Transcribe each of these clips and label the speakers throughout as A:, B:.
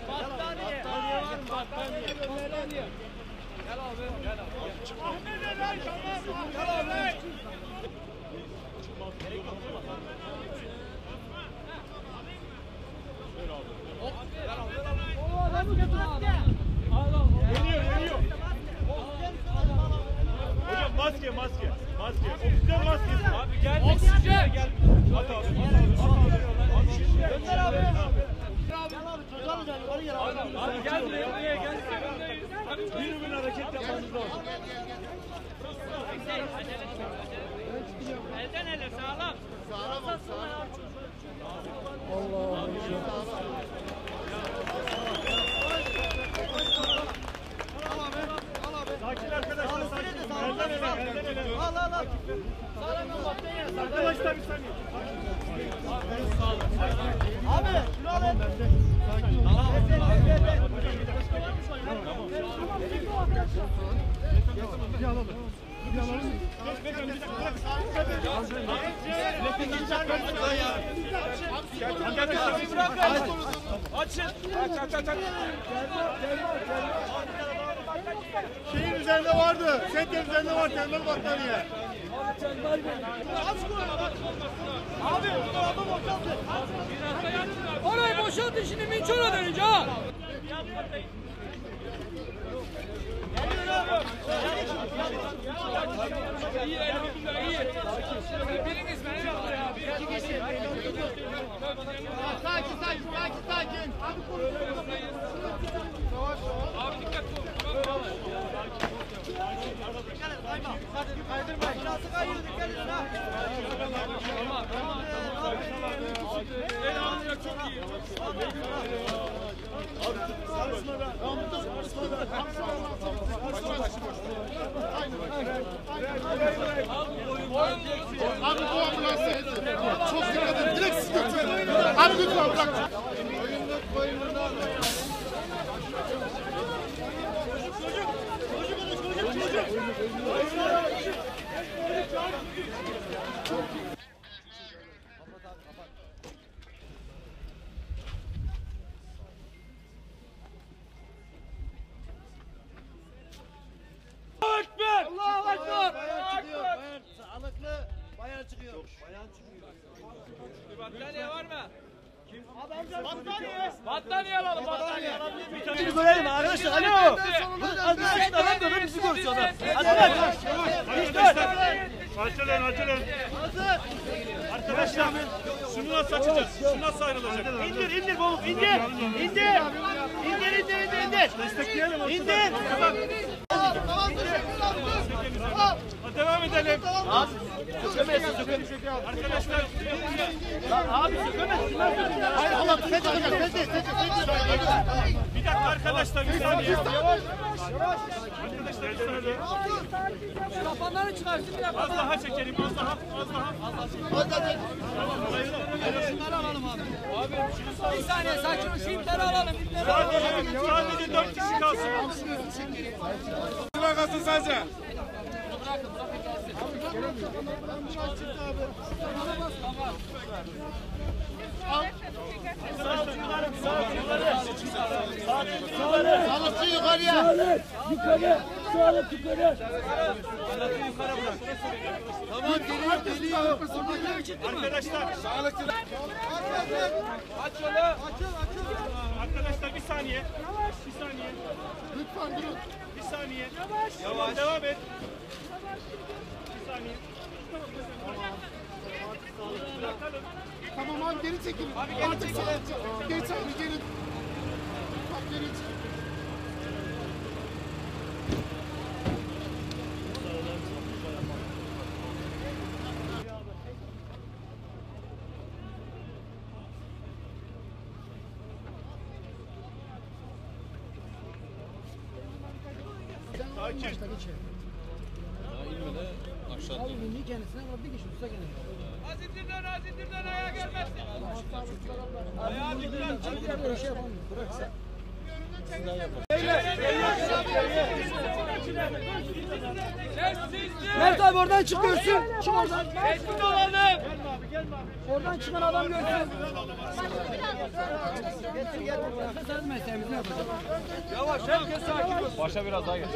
A: Battaniye var mı? Battaniye. Gel abi, gel abi. Ahmet Eren, gel abi. Hop, gel abi. Oo, adamı götür abi. Geliyor.
B: Hocam maske. Oksijen maskesi.
A: Abi gel. Oksijen. Gel.
B: At abi.
A: Gönder abi.
B: Abi gel buraya gel. Bir hareket yapmanız lazım.
A: Elden ele sağlam.
C: Allah.
B: Sakin arkadaşlar. Elden ele.
A: Al. Sağlam battaniye.
B: Arkadaşlar bir saniye.
A: Abi şunu alın.
B: Açın. Şeyin üzerinde vardı. Setler üzerinde var. Termal battaniye.
A: Abi orayı boşaltın şimdi Minçor'a dönünce ha. İyi. Biriniz beni yaptı ya. İki kişi. Sakin. Abi dikkat ol. Dikkat et kayma. Kaydırma. Şurası kayıyor dikkat et ha. Tamam. Elhamdülillah çok iyi.
D: Abi bu ambulansa çok dikkat edin. Direkt siz götürün. Abi götür abi bırak.
A: Allahu Ekber.
C: Sağlıklı bayan çıkıyor.
A: Battaniye var mı? Battaniye alalım.
B: Bir görelim arkadaşlar. Alo. Adam da bizi görsün adam. Açılın. Arkadaşlar şunu nasıl açacağız? Şunu nasıl ayrılacak? İndir oğlum indir. Destekleyelim. İndir. Devam edelim. Arkadaşlar.
A: Abi sökemezsin.
D: Hayır Allah
B: Bir dakika arkadaşlar bir saniye.
A: Yavaş.
B: Arkadaşlar bir saniye.
A: Kafanları çıkarsın bir dakika.
B: Az daha çekelim az daha.
A: Şunları alalım abi. Bir saniye sakin ol. Şu ipleri alalım.
B: Sadece 4 kişi kalsın.
D: Bırakasın sadece. Sağlıkçı yukarıya.
C: Yukarı.
D: Tamam geliyor.
B: Arkadaşlar.
A: Aç yolu.
B: Arkadaşlar bir saniye.
D: Lütfen durun.
B: Bir saniye. Yavaş. Devam et. Bir saniye. Bırakalım.
D: Tamam abi geri çekilin. Artık sağlıkçı. Geç abi gelin. Bak geri çekilin.
B: Sakin.
A: Az indirden ayağa gelmezsin. Ayağa dikkat.
C: Mert abi oradan çıkıyorsun. Çık oradan.
A: Tespit olalım.
B: Oradan çıkan adam görsün. Yavaş, herkes sakin ol.
A: Başa biraz daha geç.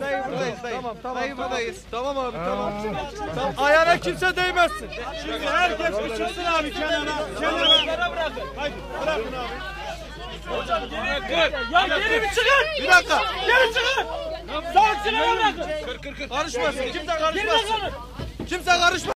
B: Dayı buradayız dayı. Tamam. Dayı buradayız. Tamam abi tamam. Ayağına kimse değmezsin. Şimdi herkes bir çıksın abi kenara. Kenara bırakın. Haydi bırakın abi. Hocam geriye kır. Ya geri bir çıkın. Bir dakika. Geri çıkın. Sağ silahı bırakın. Kır. Karışmasın. Kimse karışmasın. Kimse karışmasın.